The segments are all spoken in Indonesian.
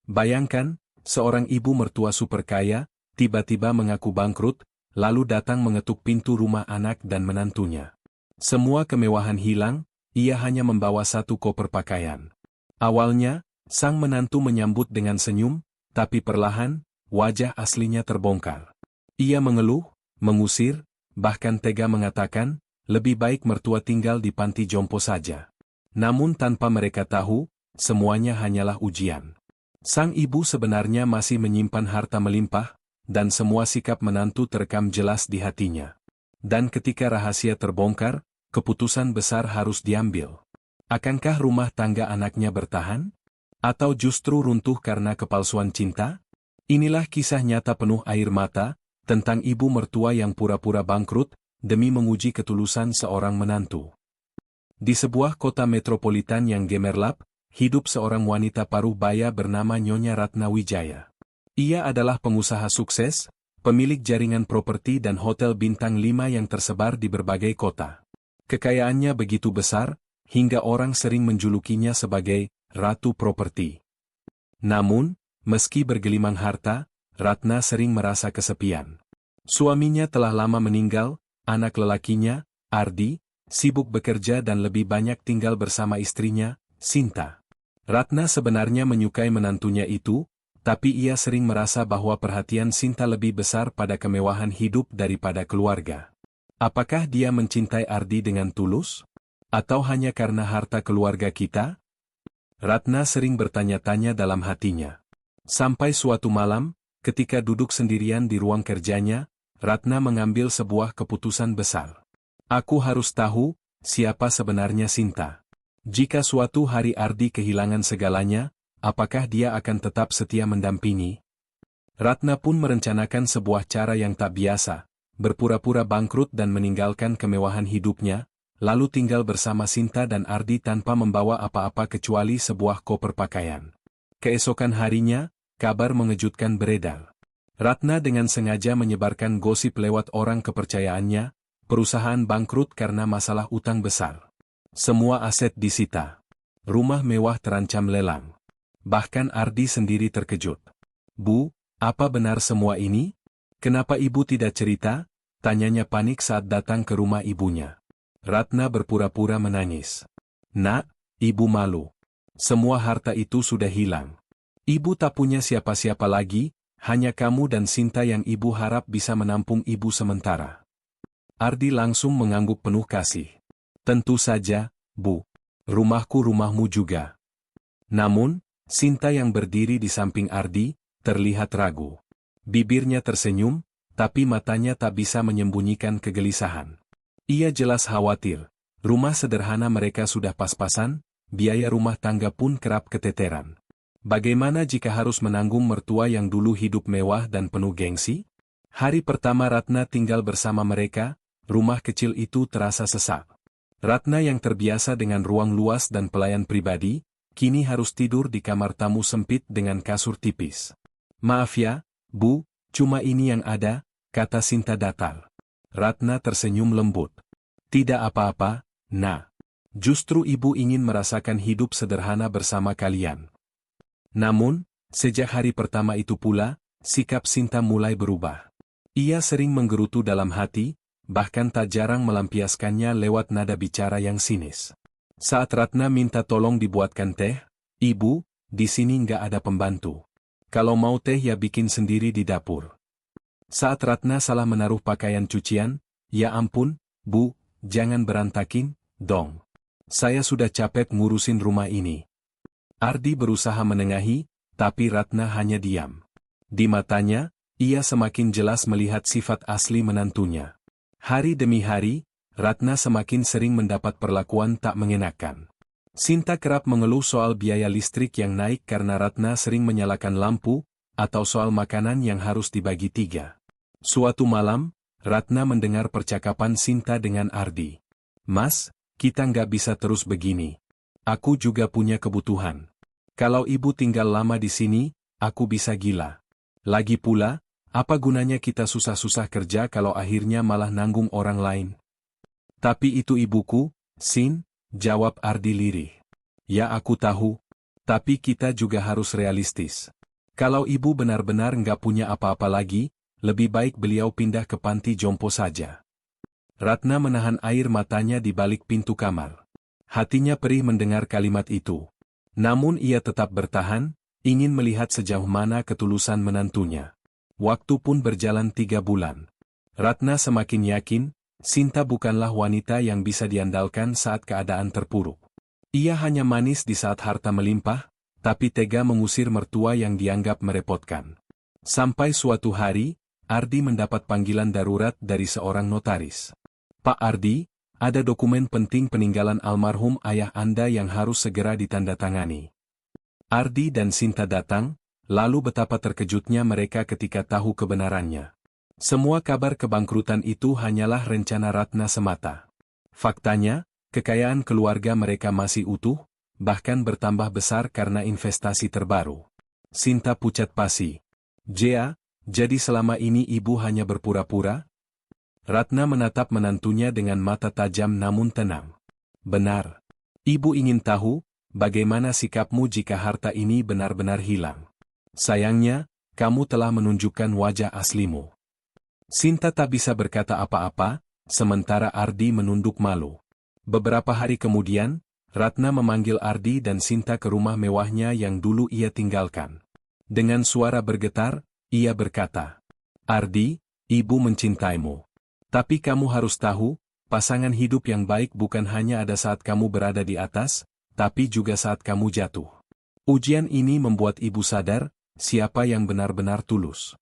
Bayangkan, seorang ibu mertua super kaya, tiba-tiba mengaku bangkrut, lalu datang mengetuk pintu rumah anak dan menantunya. Semua kemewahan hilang, ia hanya membawa satu koper pakaian. Awalnya, sang menantu menyambut dengan senyum, tapi perlahan, wajah aslinya terbongkar. Ia mengeluh, mengusir, bahkan tega mengatakan, lebih baik mertua tinggal di panti jompo saja. Namun tanpa mereka tahu, semuanya hanyalah ujian. Sang ibu sebenarnya masih menyimpan harta melimpah, dan semua sikap menantu terekam jelas di hatinya. Dan ketika rahasia terbongkar, keputusan besar harus diambil. Akankah rumah tangga anaknya bertahan? Atau justru runtuh karena kepalsuan cinta? Inilah kisah nyata penuh air mata, tentang ibu mertua yang pura-pura bangkrut, demi menguji ketulusan seorang menantu. Di sebuah kota metropolitan yang gemerlap, hidup seorang wanita paruh baya bernama Nyonya Ratna Wijaya. Ia adalah pengusaha sukses, pemilik jaringan properti dan hotel bintang 5 yang tersebar di berbagai kota. Kekayaannya begitu besar, hingga orang sering menjulukinya sebagai Ratu Properti. Namun, meski bergelimang harta, Ratna sering merasa kesepian. Suaminya telah lama meninggal, anak lelakinya, Ardi, sibuk bekerja dan lebih banyak tinggal bersama istrinya, Sinta. Ratna sebenarnya menyukai menantunya itu, tapi ia sering merasa bahwa perhatian Sinta lebih besar pada kemewahan hidup daripada keluarga. Apakah dia mencintai Ardi dengan tulus? Atau hanya karena harta keluarga kita? Ratna sering bertanya-tanya dalam hatinya. Sampai suatu malam, ketika duduk sendirian di ruang kerjanya, Ratna mengambil sebuah keputusan besar. Aku harus tahu, siapa sebenarnya Sinta. Jika suatu hari Ardi kehilangan segalanya, apakah dia akan tetap setia mendampingi? Ratna pun merencanakan sebuah cara yang tak biasa, berpura-pura bangkrut dan meninggalkan kemewahan hidupnya, lalu tinggal bersama Sinta dan Ardi tanpa membawa apa-apa kecuali sebuah koper pakaian. Keesokan harinya, kabar mengejutkan beredar. Ratna dengan sengaja menyebarkan gosip lewat orang kepercayaannya, perusahaan bangkrut karena masalah utang besar. Semua aset disita. Rumah mewah terancam lelang. Bahkan Ardi sendiri terkejut. Bu, apa benar semua ini? Kenapa ibu tidak cerita? Tanyanya panik saat datang ke rumah ibunya. Ratna berpura-pura menangis. Nak, ibu malu. Semua harta itu sudah hilang. Ibu tak punya siapa-siapa lagi, hanya kamu dan Sinta yang ibu harap bisa menampung ibu sementara. Ardi langsung mengangguk penuh kasih. Tentu saja, Bu. Rumahku rumahmu juga. Namun, Sinta yang berdiri di samping Ardi, terlihat ragu. Bibirnya tersenyum, tapi matanya tak bisa menyembunyikan kegelisahan. Ia jelas khawatir. Rumah sederhana mereka sudah pas-pasan, biaya rumah tangga pun kerap keteteran. Bagaimana jika harus menanggung mertua yang dulu hidup mewah dan penuh gengsi? Hari pertama Ratna tinggal bersama mereka, rumah kecil itu terasa sesak. Ratna yang terbiasa dengan ruang luas dan pelayan pribadi, kini harus tidur di kamar tamu sempit dengan kasur tipis. Maaf ya, Bu, cuma ini yang ada, kata Sinta datar. Ratna tersenyum lembut. Tidak apa-apa, Nak. Justru ibu ingin merasakan hidup sederhana bersama kalian. Namun, sejak hari pertama itu pula, sikap Sinta mulai berubah. Ia sering menggerutu dalam hati, bahkan tak jarang melampiaskannya lewat nada bicara yang sinis. Saat Ratna minta tolong dibuatkan teh, Ibu, di sini nggak ada pembantu. Kalau mau teh ya bikin sendiri di dapur. Saat Ratna salah menaruh pakaian cucian, ya ampun, Bu, jangan berantakin, dong. Saya sudah capek ngurusin rumah ini. Ardi berusaha menengahi, tapi Ratna hanya diam. Di matanya, ia semakin jelas melihat sifat asli menantunya. Hari demi hari, Ratna semakin sering mendapat perlakuan tak mengenakan. Sinta kerap mengeluh soal biaya listrik yang naik karena Ratna sering menyalakan lampu, atau soal makanan yang harus dibagi 3. Suatu malam, Ratna mendengar percakapan Sinta dengan Ardi. Mas, kita nggak bisa terus begini. Aku juga punya kebutuhan. Kalau ibu tinggal lama di sini, aku bisa gila. Lagi pula, apa gunanya kita susah-susah kerja kalau akhirnya malah nanggung orang lain? Tapi itu ibuku, Sin, jawab Ardi lirih. Ya aku tahu, tapi kita juga harus realistis. Kalau ibu benar-benar nggak punya apa-apa lagi, lebih baik beliau pindah ke panti jompo saja. Ratna menahan air matanya di balik pintu kamar. Hatinya perih mendengar kalimat itu. Namun ia tetap bertahan, ingin melihat sejauh mana ketulusan menantunya. Waktu pun berjalan 3 bulan. Ratna semakin yakin, Sinta bukanlah wanita yang bisa diandalkan saat keadaan terpuruk. Ia hanya manis di saat harta melimpah, tapi tega mengusir mertua yang dianggap merepotkan. Sampai suatu hari, Ardi mendapat panggilan darurat dari seorang notaris. Pak Ardi, ada dokumen penting peninggalan almarhum ayah Anda yang harus segera ditandatangani. Ardi dan Sinta datang, lalu betapa terkejutnya mereka ketika tahu kebenarannya. Semua kabar kebangkrutan itu hanyalah rencana Ratna semata. Faktanya, kekayaan keluarga mereka masih utuh, bahkan bertambah besar karena investasi terbaru. Sinta pucat pasi. Jea, jadi selama ini ibu hanya berpura-pura? Ratna menatap menantunya dengan mata tajam namun tenang. Benar. Ibu ingin tahu, bagaimana sikapmu jika harta ini benar-benar hilang. Sayangnya, kamu telah menunjukkan wajah aslimu. Sinta tak bisa berkata apa-apa, sementara Ardi menunduk malu. Beberapa hari kemudian, Ratna memanggil Ardi dan Sinta ke rumah mewahnya yang dulu ia tinggalkan. Dengan suara bergetar, ia berkata, Ardi, ibu mencintaimu. Tapi kamu harus tahu, pasangan hidup yang baik bukan hanya ada saat kamu berada di atas, tapi juga saat kamu jatuh. Ujian ini membuat ibu sadar, siapa yang benar-benar tulus.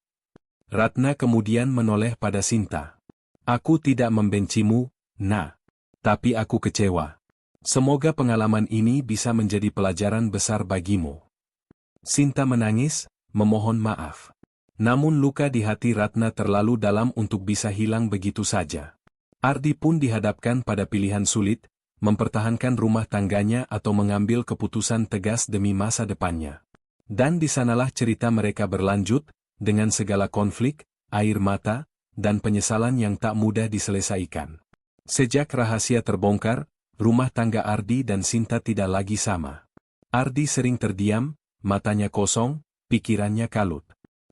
Ratna kemudian menoleh pada Sinta. Aku tidak membencimu, Nah. Tapi aku kecewa. Semoga pengalaman ini bisa menjadi pelajaran besar bagimu. Sinta menangis, memohon maaf. Namun luka di hati Ratna terlalu dalam untuk bisa hilang begitu saja. Ardi pun dihadapkan pada pilihan sulit, mempertahankan rumah tangganya atau mengambil keputusan tegas demi masa depannya. Dan di sanalah cerita mereka berlanjut, dengan segala konflik, air mata, dan penyesalan yang tak mudah diselesaikan. Sejak rahasia terbongkar, rumah tangga Ardi dan Sinta tidak lagi sama. Ardi sering terdiam, matanya kosong, pikirannya kalut.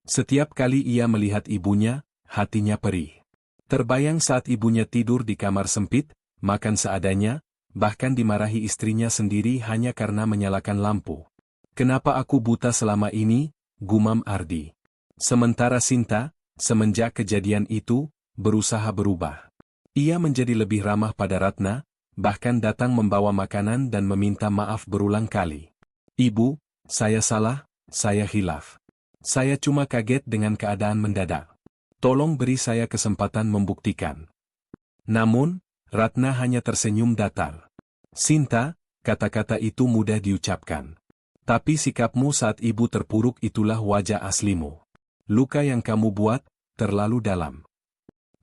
Setiap kali ia melihat ibunya, hatinya perih. Terbayang saat ibunya tidur di kamar sempit, makan seadanya, bahkan dimarahi istrinya sendiri hanya karena menyalakan lampu. Kenapa aku buta selama ini, gumam Ardi. Sementara Sinta, semenjak kejadian itu, berusaha berubah. Ia menjadi lebih ramah pada Ratna, bahkan datang membawa makanan dan meminta maaf berulang kali. Ibu, saya salah, saya khilaf. Saya cuma kaget dengan keadaan mendadak. Tolong beri saya kesempatan membuktikan. Namun, Ratna hanya tersenyum datar. Sinta, kata-kata itu mudah diucapkan. Tapi sikapmu saat ibu terpuruk itulah wajah aslimu. Luka yang kamu buat, terlalu dalam.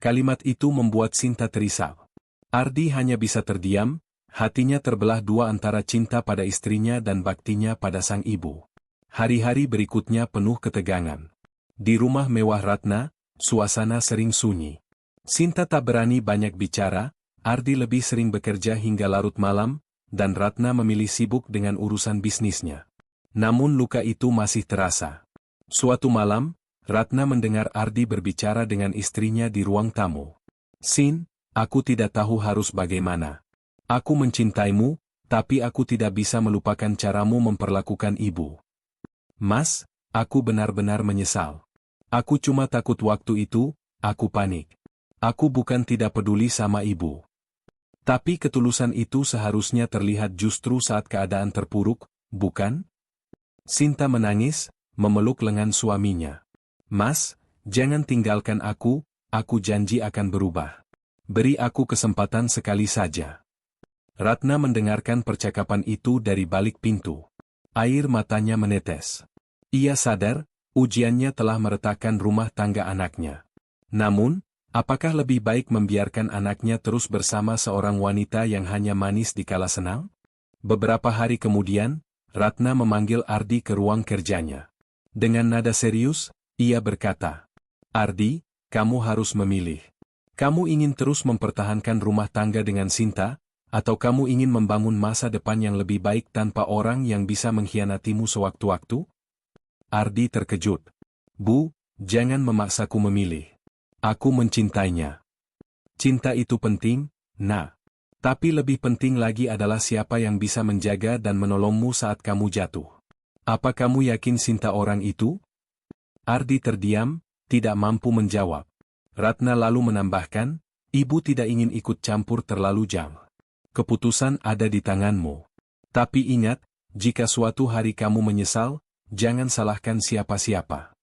Kalimat itu membuat Sinta terisap. Ardi hanya bisa terdiam, hatinya terbelah dua antara cinta pada istrinya dan baktinya pada sang ibu. Hari-hari berikutnya penuh ketegangan. Di rumah mewah Ratna, suasana sering sunyi. Sinta tak berani banyak bicara, Ardi lebih sering bekerja hingga larut malam, dan Ratna memilih sibuk dengan urusan bisnisnya. Namun luka itu masih terasa. Suatu malam, Ratna mendengar Ardi berbicara dengan istrinya di ruang tamu. Sin, aku tidak tahu harus bagaimana. Aku mencintaimu, tapi aku tidak bisa melupakan caramu memperlakukan ibu. Mas, aku benar-benar menyesal. Aku cuma takut waktu itu, aku panik. Aku bukan tidak peduli sama ibu. Tapi ketulusan itu seharusnya terlihat justru saat keadaan terpuruk, bukan? Sinta menangis, memeluk lengan suaminya. Mas, jangan tinggalkan aku janji akan berubah. Beri aku kesempatan sekali saja. Ratna mendengarkan percakapan itu dari balik pintu. Air matanya menetes. Ia sadar, ujiannya telah meretakkan rumah tangga anaknya. Namun, apakah lebih baik membiarkan anaknya terus bersama seorang wanita yang hanya manis dikala senang? Beberapa hari kemudian, Ratna memanggil Ardi ke ruang kerjanya. Dengan nada serius, ia berkata, Ardi, kamu harus memilih. Kamu ingin terus mempertahankan rumah tangga dengan Sinta, atau kamu ingin membangun masa depan yang lebih baik tanpa orang yang bisa mengkhianatimu sewaktu-waktu? Ardi terkejut. Bu, jangan memaksaku memilih. Aku mencintainya. Cinta itu penting, Nak. Tapi lebih penting lagi adalah siapa yang bisa menjaga dan menolongmu saat kamu jatuh. Apa kamu yakin Sinta orang itu? Ardi terdiam, tidak mampu menjawab. Ratna lalu menambahkan, ibu tidak ingin ikut campur terlalu jauh. Keputusan ada di tanganmu. Tapi ingat, jika suatu hari kamu menyesal, jangan salahkan siapa-siapa.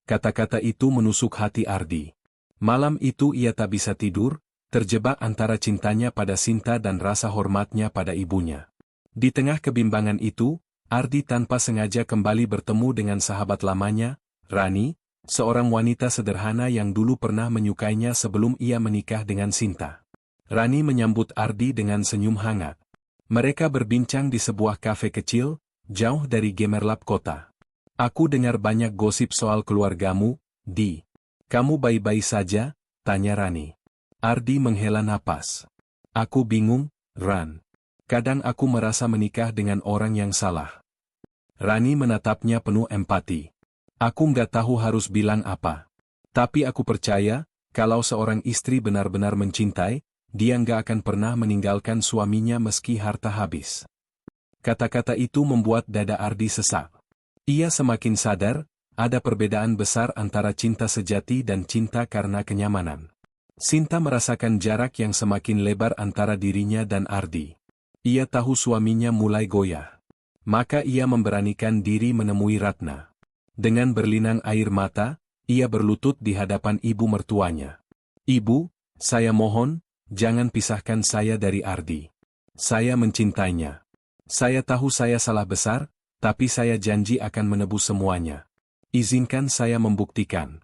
Kata-kata itu menusuk hati Ardi. Malam itu ia tak bisa tidur, terjebak antara cintanya pada Sinta dan rasa hormatnya pada ibunya. Di tengah kebimbangan itu, Ardi tanpa sengaja kembali bertemu dengan sahabat lamanya, Rani, seorang wanita sederhana yang dulu pernah menyukainya sebelum ia menikah dengan Sinta. Rani menyambut Ardi dengan senyum hangat. Mereka berbincang di sebuah kafe kecil, jauh dari gemerlap kota. Aku dengar banyak gosip soal keluargamu, Di. Kamu baik-baik saja? Tanya Rani. Ardi menghela napas. Aku bingung, Ran. Kadang aku merasa menikah dengan orang yang salah. Rani menatapnya penuh empati. Aku nggak tahu harus bilang apa. Tapi aku percaya, kalau seorang istri benar-benar mencintai, dia nggak akan pernah meninggalkan suaminya meski harta habis. Kata-kata itu membuat dada Ardi sesak. Ia semakin sadar, ada perbedaan besar antara cinta sejati dan cinta karena kenyamanan. Sinta merasakan jarak yang semakin lebar antara dirinya dan Ardi. Ia tahu suaminya mulai goyah. Maka ia memberanikan diri menemui Ratna. Dengan berlinang air mata, ia berlutut di hadapan ibu mertuanya. Ibu, saya mohon, jangan pisahkan saya dari Ardi. Saya mencintainya. Saya tahu saya salah besar, tapi saya janji akan menebus semuanya. Izinkan saya membuktikan.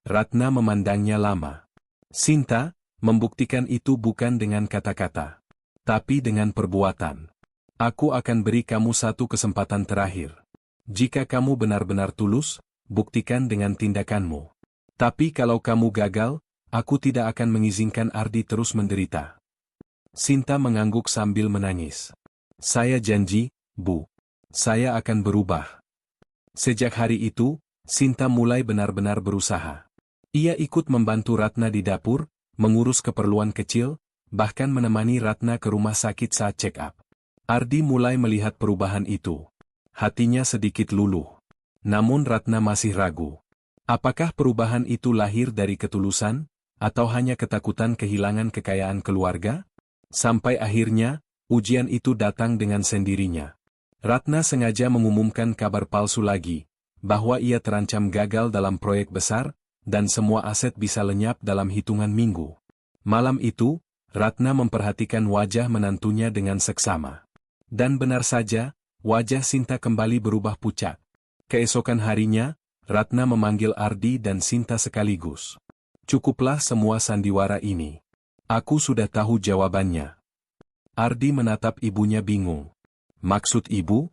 Ratna memandangnya lama. Sinta, membuktikan itu bukan dengan kata-kata, tapi dengan perbuatan. Aku akan beri kamu satu kesempatan terakhir. Jika kamu benar-benar tulus, buktikan dengan tindakanmu. Tapi kalau kamu gagal, aku tidak akan mengizinkan Ardi terus menderita. Sinta mengangguk sambil menangis. Saya janji, Bu. Saya akan berubah. Sejak hari itu, Sinta mulai benar-benar berusaha. Ia ikut membantu Ratna di dapur, mengurus keperluan kecil, bahkan menemani Ratna ke rumah sakit saat check-up. Ardi mulai melihat perubahan itu. Hatinya sedikit luluh. Namun Ratna masih ragu. Apakah perubahan itu lahir dari ketulusan, atau hanya ketakutan kehilangan kekayaan keluarga? Sampai akhirnya, ujian itu datang dengan sendirinya. Ratna sengaja mengumumkan kabar palsu lagi, bahwa ia terancam gagal dalam proyek besar, dan semua aset bisa lenyap dalam hitungan minggu. Malam itu, Ratna memperhatikan wajah menantunya dengan seksama. Dan benar saja, wajah Sinta kembali berubah pucat. Keesokan harinya, Ratna memanggil Ardi dan Sinta sekaligus. Cukuplah semua sandiwara ini. Aku sudah tahu jawabannya. Ardi menatap ibunya bingung. Maksud ibu?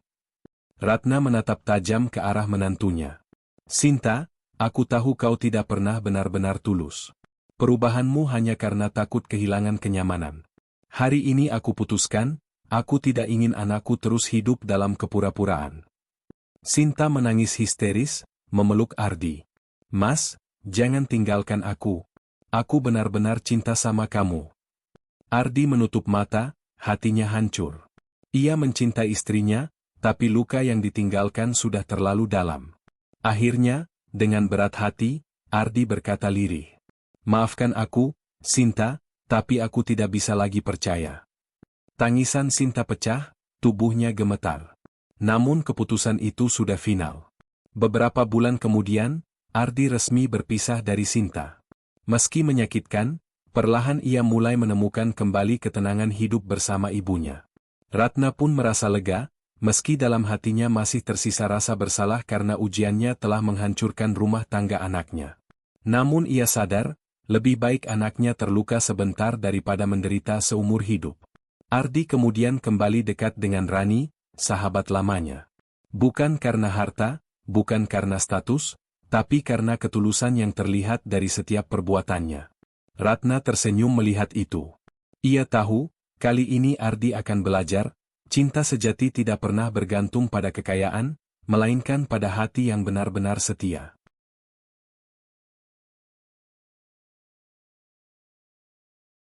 Ratna menatap tajam ke arah menantunya. Sinta, aku tahu kau tidak pernah benar-benar tulus. Perubahanmu hanya karena takut kehilangan kenyamanan. Hari ini aku putuskan, aku tidak ingin anakku terus hidup dalam kepura-puraan. Sinta menangis histeris, memeluk Ardi. Mas, jangan tinggalkan aku. Aku benar-benar cinta sama kamu. Ardi menutup mata, hatinya hancur. Ia mencintai istrinya, tapi luka yang ditinggalkan sudah terlalu dalam. Akhirnya, dengan berat hati, Ardi berkata lirih. Maafkan aku, Sinta, tapi aku tidak bisa lagi percaya. Tangisan Sinta pecah, tubuhnya gemetar. Namun keputusan itu sudah final. Beberapa bulan kemudian, Ardi resmi berpisah dari Sinta. Meski menyakitkan, perlahan ia mulai menemukan kembali ketenangan hidup bersama ibunya. Ratna pun merasa lega, meski dalam hatinya masih tersisa rasa bersalah karena ujiannya telah menghancurkan rumah tangga anaknya. Namun ia sadar, lebih baik anaknya terluka sebentar daripada menderita seumur hidup. Ardi kemudian kembali dekat dengan Rani, sahabat lamanya. Bukan karena harta, bukan karena status, tapi karena ketulusan yang terlihat dari setiap perbuatannya. Ratna tersenyum melihat itu. Ia tahu, kali ini Ardi akan belajar, cinta sejati tidak pernah bergantung pada kekayaan, melainkan pada hati yang benar-benar setia.